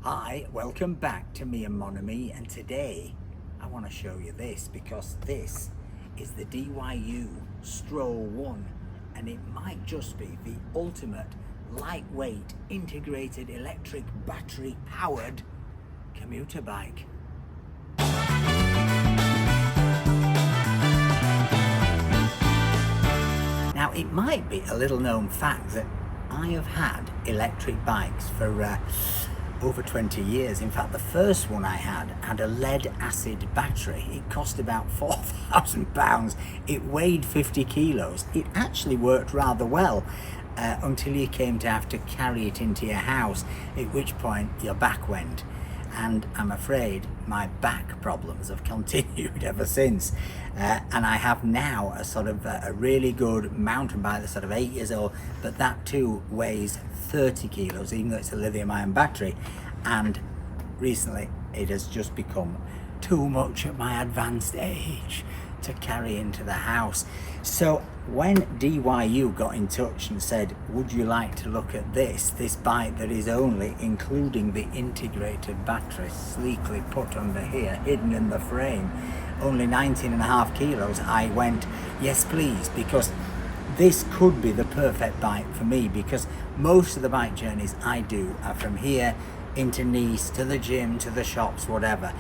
Hi, welcome back to me and Mon Ami, and today I want to show you this because this is the DYU Stroll 1 and it might just be the ultimate lightweight integrated electric battery powered commuter bike. Now it might be a little known fact that I have had electric bikes for over 20 years. In fact, the first one I had a lead acid battery. It cost about £4,000. It weighed 50 kilos. It actually worked rather well until you came to have to carry it into your house, at which point your back went. And I'm afraid my back problems have continued ever since. And I have now a sort of a really good mountain bike that's sort of 8 years old, but that too weighs 30 kilos, even though it's a lithium ion battery. And recently it has just become too much at my advanced age to carry into the house. So when DYU got in touch and said, would you like to look at this bike that is only including the integrated battery sleekly put under here, hidden in the frame, only 19.5 kilos, I went, yes please, because this could be the perfect bike for me, because most of the bike journeys I do are from here into Nice, to the gym, to the shops, whatever.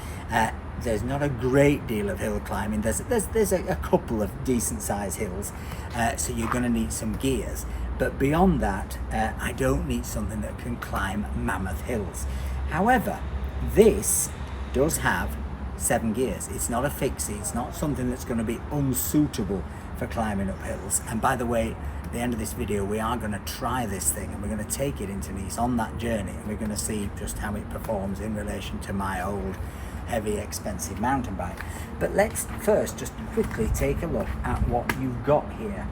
There's not a great deal of hill climbing. There's a couple of decent sized hills, so you're going to need some gears, but beyond that I don't need something that can climb mammoth hills. However, this does have 7 gears. It's not a fixie. It's not something that's going to be unsuitable for climbing up hills. And by the way, at the end of this video we are going to try this thing and we're going to take it into Nice on that journey, and we're going to see just how it performs in relation to my old heavy expensive mountain bike. But let's first just quickly take a look at what you've got here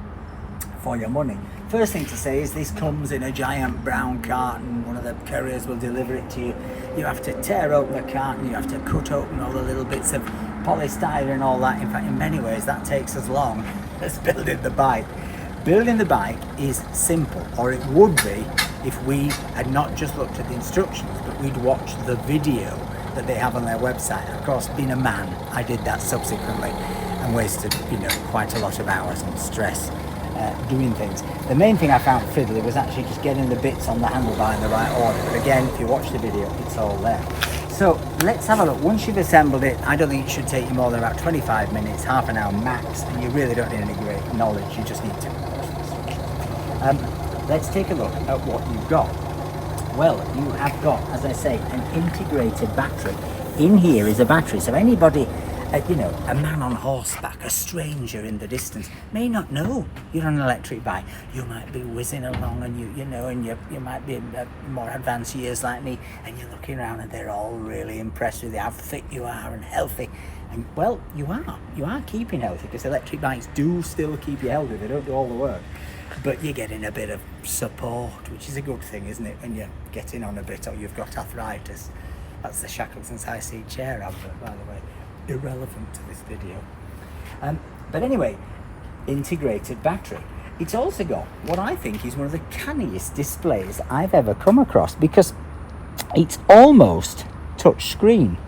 for your money. First thing to say is this comes in a giant brown carton. One of the couriers will deliver it to you. You have to tear open the carton, you have to cut open all the little bits of polystyrene and all that. In fact, in many ways that takes as long as building the bike. Building the bike is simple, or it would be if we had not just looked at the instructions, but we'd watched the video that they have on their website. Of course, being a man, I did that subsequently and wasted, quite a lot of hours and stress doing things. The main thing I found fiddly was actually just getting the bits on the handlebar in the right order. But again, if you watch the video, it's all there. So let's have a look. Once you've assembled it, I don't think it should take you more than about 25 minutes, half an hour max, and you really don't need any great knowledge. You just need to. Let's take a look at what you've got. Well, you have got, as I say, an integrated battery. In here is a battery, so anybody, a man on horseback, a stranger in the distance, may not know you're on an electric bike. You might be whizzing along, and you might be in more advanced years like me, and you're looking around, and they're all really impressed with you, how fit you are and healthy. And well, you are keeping healthy, because electric bikes do still keep you healthy. They don't do all the work. But you're getting a bit of support, which is a good thing, isn't it, when you're getting on a bit or you've got arthritis. That's the Shackleton's high seat chair advert, by the way. Irrelevant to this video. But anyway, integrated battery. It's also got what I think is one of the canniest displays I've ever come across, because it's almost touch screen.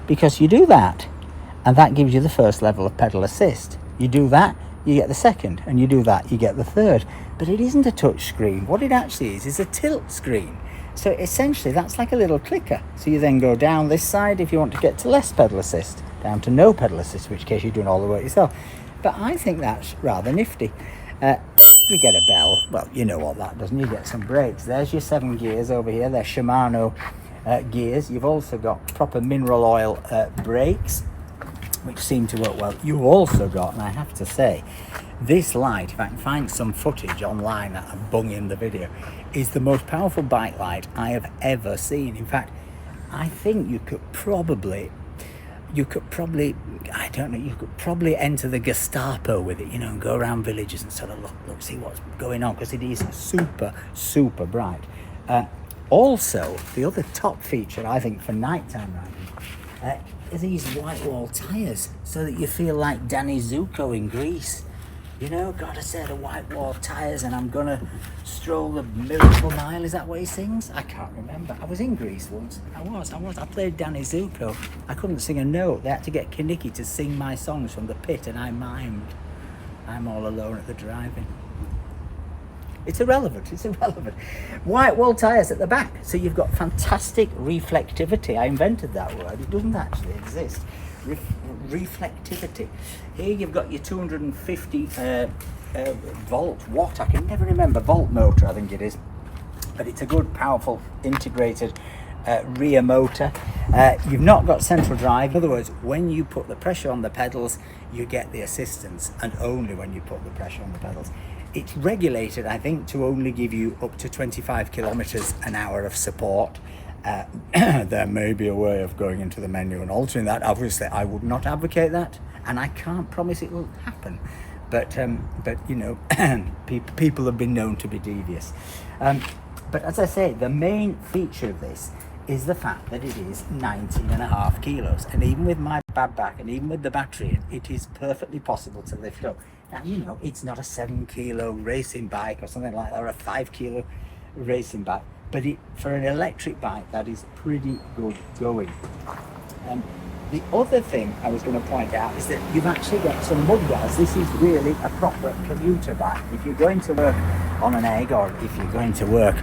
Because you do that, and that gives you the first level of pedal assist. You do that, you get the second, and you do that, you get the third. But it isn't a touch screen. What it actually is a tilt screen. So essentially that's like a little clicker. So you then go down this side if you want to get to less pedal assist, down to no pedal assist, in which case you're doing all the work yourself. But I think that's rather nifty. You get a bell. Well, you know what that does. And you get some brakes. There's your 7 gears over here. They're Shimano gears. You've also got proper mineral oil brakes, which seem to work well. You've also got, and I have to say, this light, if I can find some footage online that I've bung in the video, is the most powerful bike light I have ever seen. In fact, I think you could probably, I don't know, you could probably enter the Gestapo with it, and go around villages and sort of look, see what's going on, because it is super, super bright. Also, the other top feature, I think, for nighttime riding, are these white wall tyres, so that you feel like Danny Zuko in Greece. You know, gotta say the white wall tyres, and I'm gonna stroll the miracle mile. Is that what he sings? I can't remember. I was in Greece once. I was. I played Danny Zuko. I couldn't sing a note. They had to get Kaniki to sing my songs from the pit, and I mimed. I'm all alone at the drive-in. It's irrelevant. White wall tyres at the back. So you've got fantastic reflectivity. I invented that word. It doesn't actually exist. Reflectivity. Here you've got your 250 watt, I can never remember, volt motor I think it is, but it's a good powerful integrated rear motor. You've not got central drive. In other words, when you put the pressure on the pedals you get the assistance, and only when you put the pressure on the pedals. It's regulated, I think, to only give you up to 25 kilometers an hour of support. There may be a way of going into the menu and altering that. Obviously I would not advocate that, and I can't promise it will happen, but you know, people have been known to be devious. But as I say, the main feature of this is the fact that it is 19.5 kilos, and even with my bad back and even with the battery, it is perfectly possible to lift up. Now, you know, it's not a 7 kilo racing bike or something like that, or a 5 kilo racing bike, but for an electric bike, that is pretty good going. The other thing I was going to point out is that you've actually got some mud guards. This is really a proper commuter bike. If you're going to work on an egg, or if you're going to work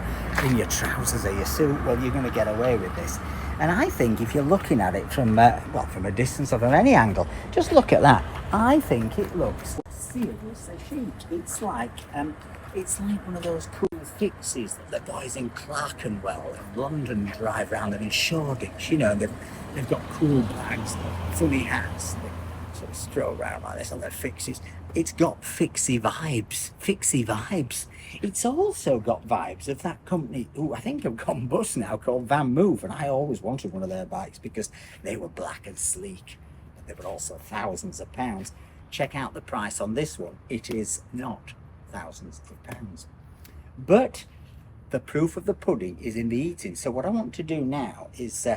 in your trousers or your suit, well, you're going to get away with this. And I think if you're looking at it from a distance or from any angle, just look at that. I think it looks seriously chic. It's like one of those cool fixies that the boys in Clerkenwell in London drive around them in Shoreditch. You know, they've got cool bags, funny hats, they sort of stroll around like this on their fixies. It's got fixie vibes. It's also got vibes of that company who I think have gone bust now, called Van Move, and I always wanted one of their bikes because they were black and sleek, but they were also thousands of pounds. Check out the price on this one. It is not thousands of pounds, but the proof of the pudding is in the eating. So what I want to do now is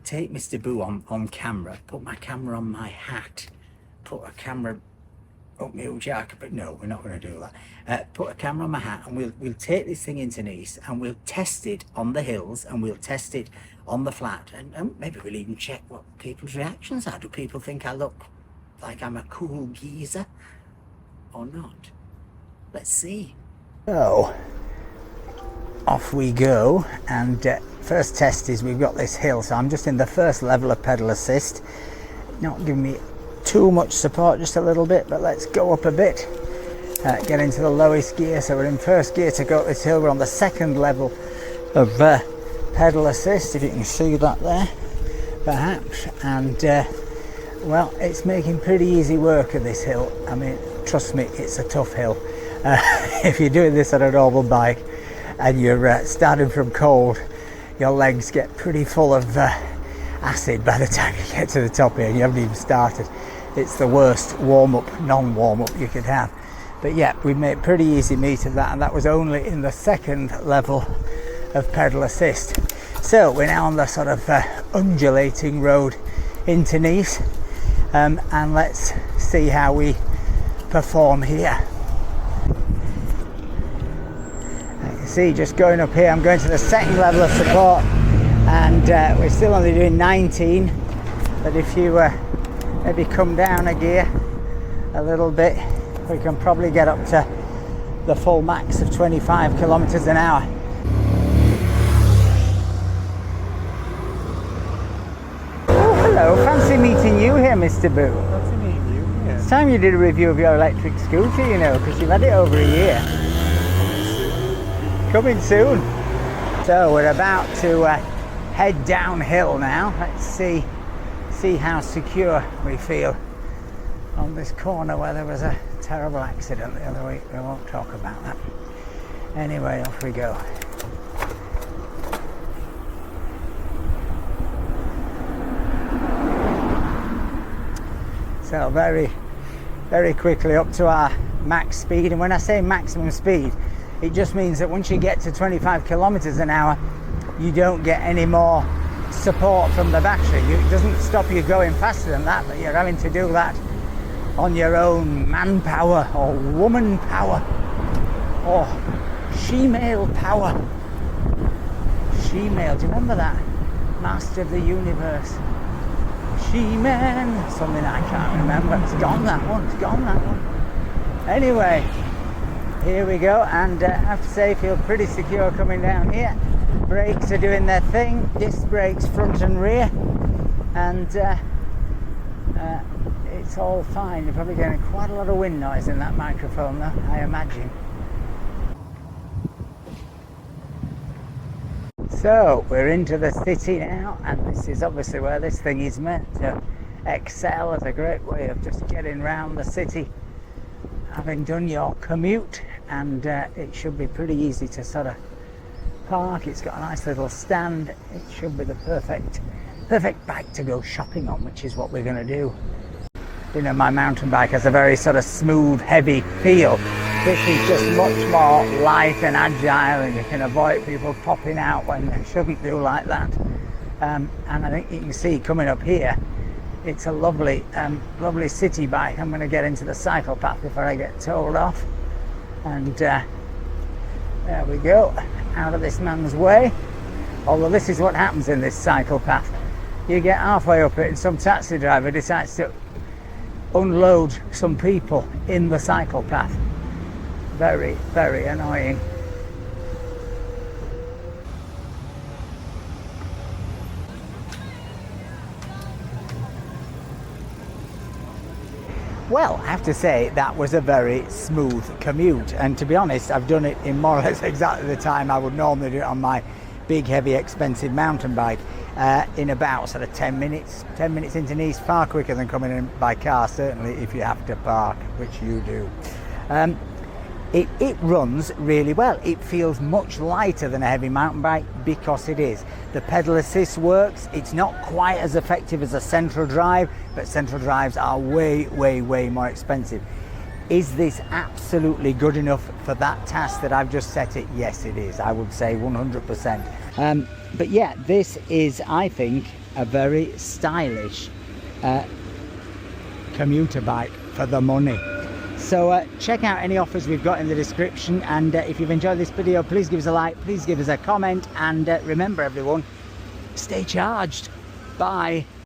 take Mr. Boo on camera, put my camera on my hat, put a camera up my old jacket, but no, we're not going to do that. Put a camera on my hat, and we'll take this thing into Nice, and we'll test it on the hills, and we'll test it on the flat, and maybe we'll even check what people's reactions are. Do people think I look like I'm a cool geezer or not? Let's see. So off we go, and first test is we've got this hill, so I'm just in the first level of pedal assist, not giving me too much support, just a little bit, but let's go up a bit, get into the lowest gear. So we're in first gear to go up this hill. We're on the second level of pedal assist, if you can see that there perhaps, and well, it's making pretty easy work of this hill. I mean, trust me, it's a tough hill. If you're doing this on a normal bike and you're starting from cold, your legs get pretty full of acid by the time you get to the top here and you haven't even started. It's the worst warm-up, non-warm-up you could have. But yeah, we made pretty easy meat of that, and that was only in the second level of pedal assist. So we're now on the sort of undulating road into Nice, and let's see how we perform here. You can see, just going up here, I'm going to the second level of support, and we're still only doing 19, but if you maybe come down a gear a little bit, we can probably get up to the full max of 25 kilometers an hour. Oh, hello, fancy meeting you here, Mr. Boo. Fancy meeting you, yeah. It's time you did a review of your electric scooter, you know, because you've had it over a year. Coming soon. So we're about to head downhill now. Let's see how secure we feel on this corner where there was a terrible accident the other week. We won't talk about that. Anyway, off we go. So very, very quickly up to our max speed, and when I say maximum speed, it just means that once you get to 25 kilometers an hour, you don't get any more support from the battery. It doesn't stop you going faster than that, but you're having to do that on your own manpower or woman power or she-male power. She-male, do you remember that? Master of the Universe. She-man, something I can't remember. It's gone, that one. It's gone, that one. Anyway, here we go, and I have to say, feel pretty secure coming down here. Brakes are doing their thing. Disc brakes front and rear, and it's all fine. You're probably getting quite a lot of wind noise in that microphone, though, I imagine. So we're into the city now, and this is obviously where this thing is meant to excel as a great way of just getting around the city, having done your commute, and it should be pretty easy to sort of park. It's got a nice little stand. It should be the perfect bike to go shopping on, which is what we're going to do. You know, my mountain bike has a very sort of smooth, heavy feel. This is just much more light and agile, and you can avoid people popping out when they shouldn't do like that. And I think you can see coming up here, it's a lovely city bike. I'm going to get into the cycle path before I get told off. And there we go, out of this man's way. Although this is what happens in this cycle path. You get halfway up it and some taxi driver decides to unload some people in the cycle path. Very, very annoying. Well, I have to say that was a very smooth commute, and to be honest, I've done it in more or less exactly the time I would normally do it on my big, heavy, expensive mountain bike, in about sort of 10 minutes. 10 minutes into Nice, far quicker than coming in by car, certainly if you have to park, which you do. It runs really well. It feels much lighter than a heavy mountain bike because it is. The pedal assist works. It's not quite as effective as a central drive, but central drives are way, way, way more expensive. Is this absolutely good enough for that task that I've just set it? Yes, it is. I would say 100%. But yeah, this is, I think, a very stylish commuter bike for the money. So check out any offers we've got in the description, and if you've enjoyed this video, please give us a like, please give us a comment, and remember everyone, stay charged. Bye.